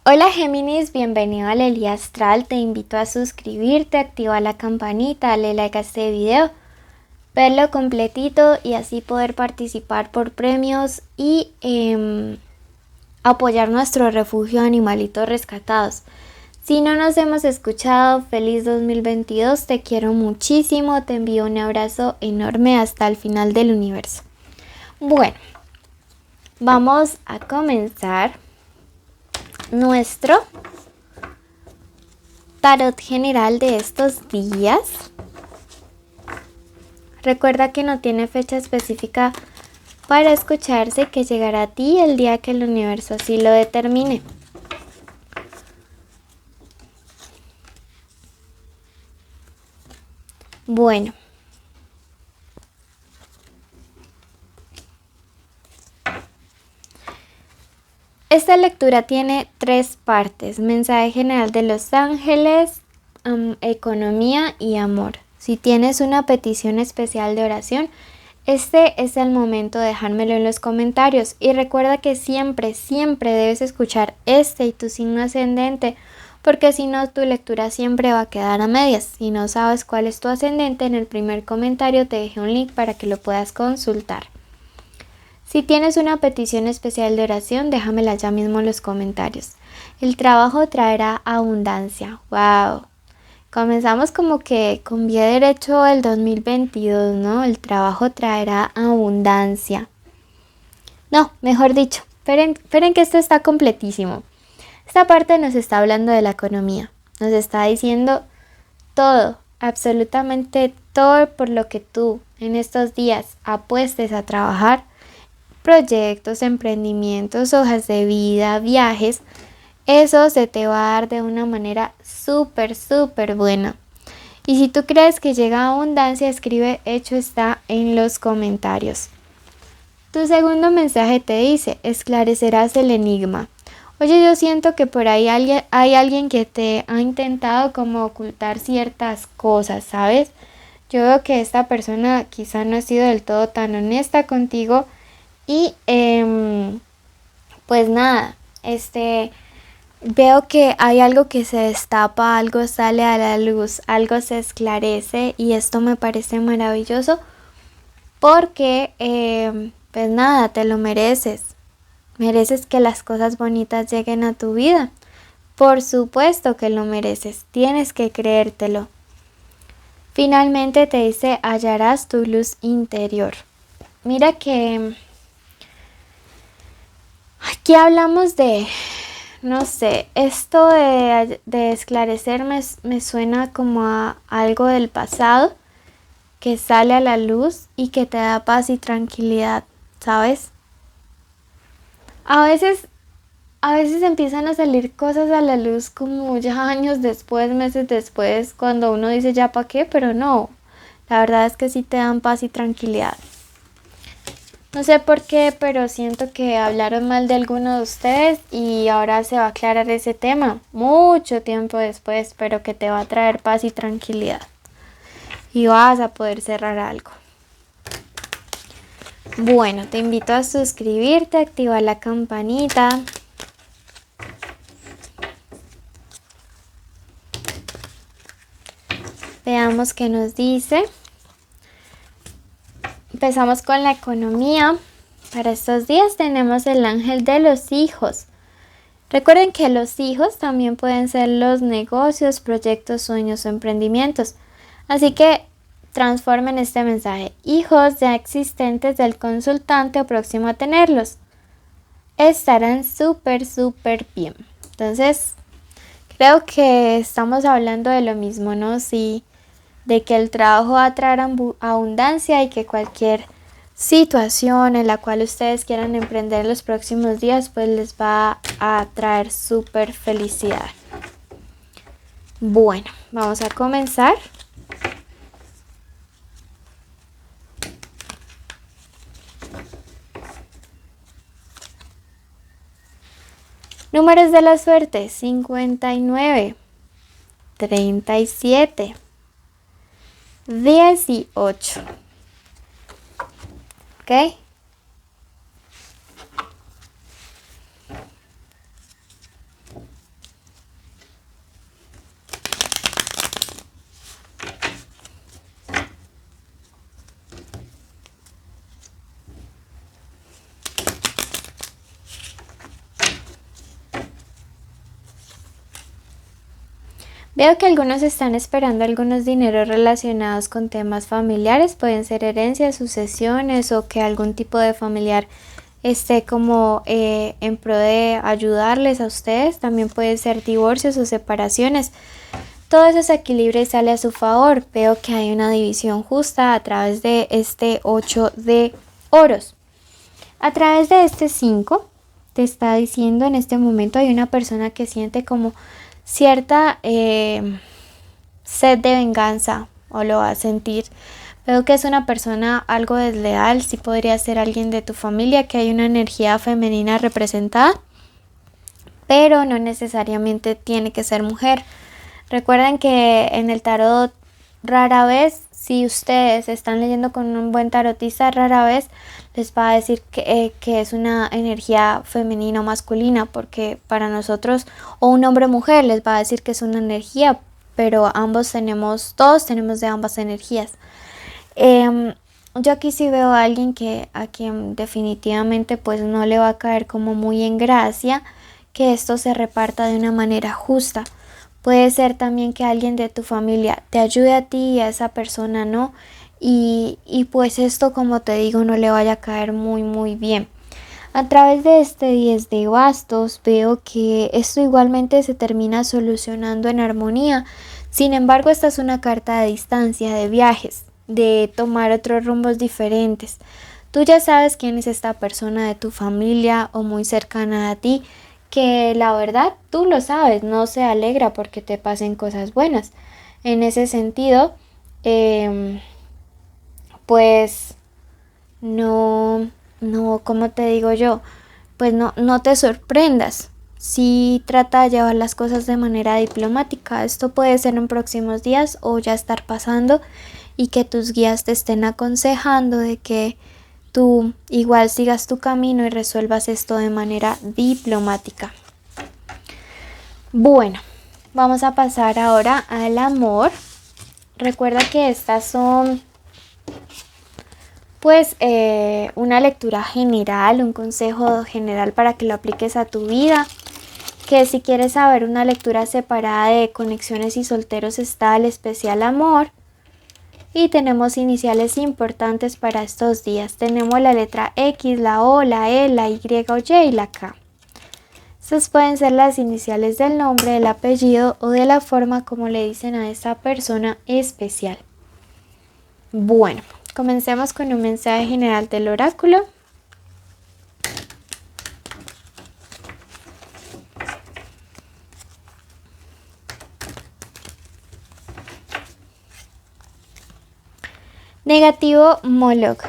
Hola Géminis, bienvenido al Elía Astral. Te invito a suscribirte, activar la campanita, darle like a este video, verlo completito y así poder participar por premios y apoyar nuestro refugio de animalitos rescatados. Si no nos hemos escuchado, feliz 2022, te quiero muchísimo, te envío un abrazo enorme hasta el final del universo. Bueno, vamos a comenzar nuestro tarot general de estos días. Recuerda que no tiene fecha específica para escucharse, que llegará a ti el día que el universo así lo determine. Bueno, esta lectura tiene 3 partes: mensaje general de los ángeles, economía y amor. Si tienes una petición especial de oración, este es el momento de dejármelo en los comentarios. Y recuerda que siempre debes escuchar este y tu signo ascendente, porque si no, tu lectura siempre va a quedar a medias. Si no sabes cuál es tu ascendente, en el primer comentario te dejé un link para que lo puedas consultar. Si tienes una petición especial de oración, déjamela ya mismo en los comentarios. El trabajo traerá abundancia. ¡Wow! Comenzamos como que con pie derecho el 2022, ¿no? El trabajo traerá abundancia. No, mejor dicho, esperen que esto está completísimo. Esta parte nos está hablando de la economía. Nos está diciendo todo, absolutamente todo por lo que tú en estos días apuestes a trabajar. Proyectos, emprendimientos, hojas de vida, viajes, eso se te va a dar de una manera súper buena. Y si tú crees que llega abundancia, escribe hecho está en los comentarios. Tu segundo mensaje te dice: esclarecerás el enigma. Oye, yo siento que por ahí hay alguien que te ha intentado como ocultar ciertas cosas, ¿sabes? Yo veo que esta persona quizá no ha sido del todo tan honesta contigo. Y pues nada, veo que hay algo que se destapa, algo sale a la luz, algo se esclarece, y esto me parece maravilloso porque pues nada, te lo mereces. Mereces que las cosas bonitas lleguen a tu vida. Por supuesto que lo mereces, tienes que creértelo. Finalmente te dice: hallarás tu luz interior. Mira que aquí hablamos de, no sé, esto de esclarecer me suena como a algo del pasado que sale a la luz y que te da paz y tranquilidad, ¿sabes? A veces, a veces empiezan a salir cosas a la luz como ya años después, meses después, cuando uno dice ya para qué, pero no, la verdad es que sí te dan paz y tranquilidad. No sé por qué, pero siento que hablaron mal de alguno de ustedes y ahora se va a aclarar ese tema mucho tiempo después, pero que te va a traer paz y tranquilidad. Y vas a poder cerrar algo. Bueno, te invito a suscribirte, activar la campanita. Veamos qué nos dice. Empezamos con la economía. Para estos días tenemos el ángel de los hijos. Recuerden que los hijos también pueden ser los negocios, proyectos, sueños o emprendimientos. Así que transformen este mensaje: hijos ya existentes del consultante o próximo a tenerlos. Estarán súper bien. Entonces, creo que estamos hablando de lo mismo, ¿no? Sí, de que el trabajo va a traer abundancia y que cualquier situación en la cual ustedes quieran emprender los próximos días, pues les va a traer súper felicidad. Bueno, vamos a comenzar. Números de la suerte: 59, 37, 18. ¿Ok? Veo que algunos están esperando algunos dineros relacionados con temas familiares, pueden ser herencias, sucesiones o que algún tipo de familiar esté como en pro de ayudarles a ustedes. También pueden ser divorcios o separaciones. Todo eso se equilibra y sale a su favor. Veo que hay una división justa a través de este 8 de oros. A través de este 5 te está diciendo en este momento hay una persona que siente como cierta sed de venganza o lo va a sentir. Veo que es una persona algo desleal, sí podría ser alguien de tu familia, que hay una energía femenina representada, pero no necesariamente tiene que ser mujer. Recuerden que en el tarot rara vez, si ustedes están leyendo con un buen tarotista, rara vez les va a decir que es una energía femenina o masculina, porque para nosotros, o un hombre o mujer les va a decir que es una energía, pero todos tenemos de ambas energías. Yo aquí sí veo a alguien a quien definitivamente pues no le va a caer como muy en gracia que esto se reparta de una manera justa. Puede ser también que alguien de tu familia te ayude a ti y a esa persona no. Y pues esto, como te digo, no le vaya a caer muy bien. A través de este 10 de bastos veo que esto igualmente se termina solucionando en armonía. Sin embargo, esta es una carta de distancia, de viajes, de tomar otros rumbos diferentes. Tú ya sabes quién es esta persona de tu familia o muy cercana a ti, que la verdad tú lo sabes, no se alegra porque te pasen cosas buenas. En ese sentido, pues no, como te digo yo, pues no te sorprendas. Si trata de llevar las cosas de manera diplomática. Esto puede ser en próximos días o ya estar pasando y que tus guías te estén aconsejando de que tú igual sigas tu camino y resuelvas esto de manera diplomática. Bueno, vamos a pasar ahora al amor. Recuerda que estas son pues una lectura general, un consejo general para que lo apliques a tu vida. Que si quieres saber una lectura separada de conexiones y solteros está el especial amor. Y tenemos iniciales importantes para estos días. Tenemos la letra X, la O, la E, la Y o Y y la K. Estas pueden ser las iniciales del nombre, del apellido o de la forma como le dicen a esta persona especial. Bueno, comencemos con un mensaje general del oráculo. Negativo Moloch.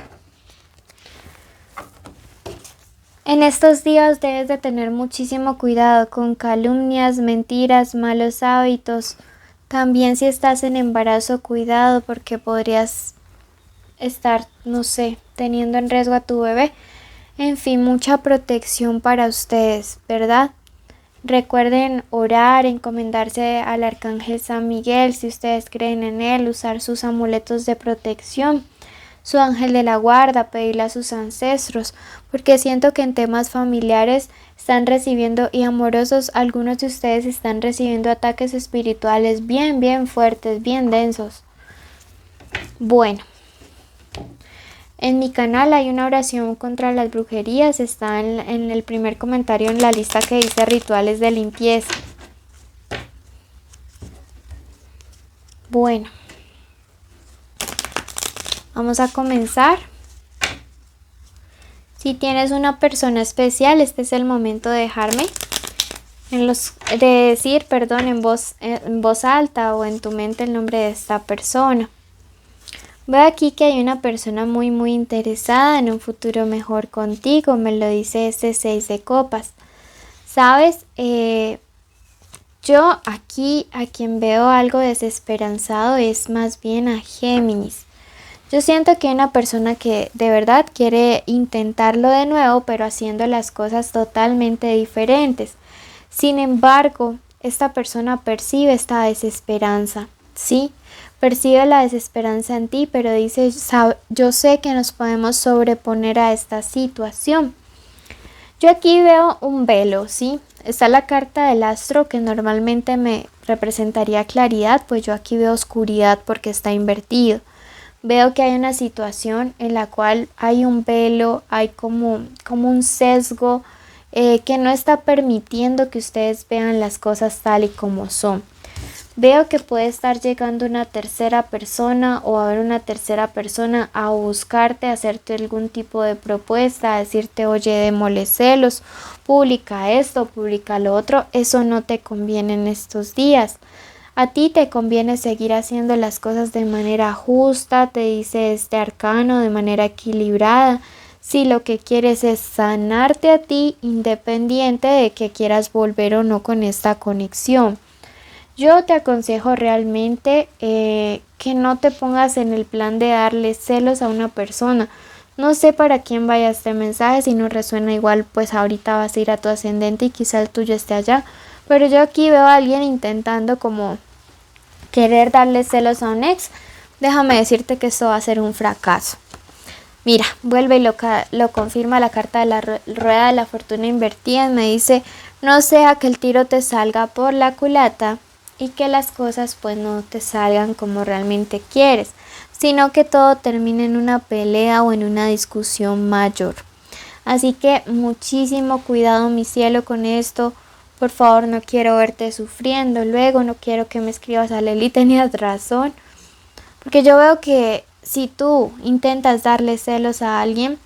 En estos días debes de tener muchísimo cuidado con calumnias, mentiras, malos hábitos. También si estás en embarazo, cuidado porque podrías estar, no sé, teniendo en riesgo a tu bebé. En fin, mucha protección para ustedes, ¿verdad? Recuerden orar, encomendarse al Arcángel San Miguel si ustedes creen en él, usar sus amuletos de protección, su ángel de la guarda, pedirle a sus ancestros, porque siento que en temas familiares están recibiendo y amorosos, algunos de ustedes están recibiendo ataques espirituales bien fuertes, bien densos. Bueno. En mi canal hay una oración contra las brujerías, está en el primer comentario en la lista que dice rituales de limpieza. Bueno, vamos a comenzar. Si tienes una persona especial, este es el momento de dejarme decir en voz alta o en tu mente el nombre de esta persona. Veo aquí que hay una persona muy interesada en un futuro mejor contigo, me lo dice este 6 de copas. ¿Sabes? Yo aquí a quien veo algo desesperanzado es más bien a Géminis. Yo siento que hay una persona que de verdad quiere intentarlo de nuevo, pero haciendo las cosas totalmente diferentes. Sin embargo, esta persona percibe esta desesperanza, ¿sí? Percibe la desesperanza en ti, pero dice, yo sé que nos podemos sobreponer a esta situación. Yo aquí veo un velo, ¿sí? está la carta del astro que normalmente me representaría claridad, pues yo aquí veo oscuridad porque está invertido. Veo que hay una situación en la cual hay un velo, hay como un sesgo que no está permitiendo que ustedes vean las cosas tal y como son. Veo que puede estar llegando una tercera persona o haber una tercera persona a buscarte, a hacerte algún tipo de propuesta, a decirte, oye, démosle celos, publica esto, publica lo otro. Eso no te conviene en estos días. A ti te conviene seguir haciendo las cosas de manera justa, te dice este arcano, de manera equilibrada. Si lo que quieres es sanarte a ti, independiente de que quieras volver o no con esta conexión. Yo te aconsejo realmente que no te pongas en el plan de darle celos a una persona. No sé para quién vaya este mensaje, si no resuena igual, pues ahorita vas a ir a tu ascendente y quizá el tuyo esté allá. Pero yo aquí veo a alguien intentando como querer darle celos a un ex. Déjame decirte que esto va a ser un fracaso. Mira, vuelve y lo confirma la carta de la rueda de la fortuna invertida. Me dice, no sea que el tiro te salga por la culata y que las cosas pues no te salgan como realmente quieres, sino que todo termine en una pelea o en una discusión mayor. Así que muchísimo cuidado, mi cielo, con esto. Por favor, no quiero verte sufriendo luego, no quiero que me escribas a Leli, tenías razón. Porque yo veo que si tú intentas darle celos a alguien,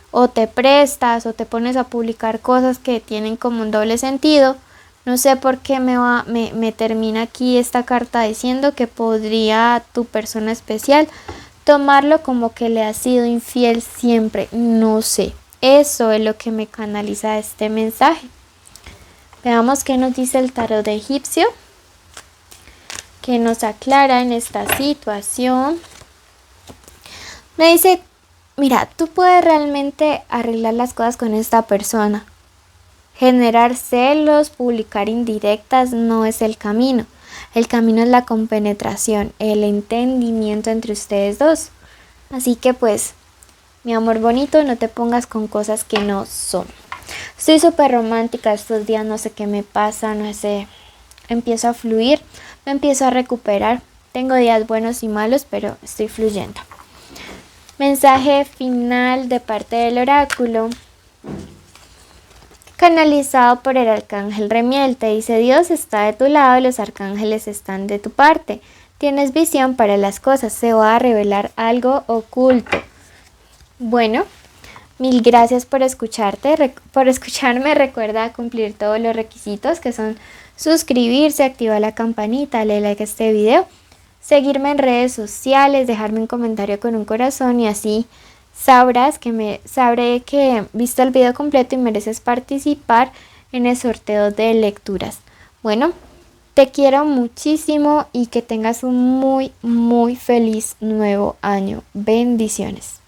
o te prestas o te pones a publicar cosas que tienen como un doble sentido, no sé por qué me termina aquí esta carta diciendo que podría tu persona especial tomarlo como que le has sido infiel siempre. No sé, eso es lo que me canaliza este mensaje. Veamos qué nos dice el tarot de egipcio, que nos aclara en esta situación. Me dice, mira, tú puedes realmente arreglar las cosas con esta persona. Generar celos, publicar indirectas no es el camino. El camino es la compenetración, el entendimiento entre ustedes dos. Así que pues, mi amor bonito, no te pongas con cosas que no son. Estoy súper romántica estos días, no sé qué me pasa, no sé. Empiezo a fluir, me empiezo a recuperar. Tengo días buenos y malos, pero estoy fluyendo. Mensaje final de parte del oráculo, canalizado por el arcángel Remiel. Te dice, Dios está de tu lado y los arcángeles están de tu parte. Tienes visión para las cosas, se va a revelar algo oculto. Bueno, mil gracias por escucharme. Recuerda cumplir todos los requisitos, que son suscribirse, activar la campanita, darle like a este video, seguirme en redes sociales, dejarme un comentario con un corazón y así sabré que viste el video completo y mereces participar en el sorteo de lecturas. Bueno, te quiero muchísimo y que tengas un muy feliz nuevo año. Bendiciones.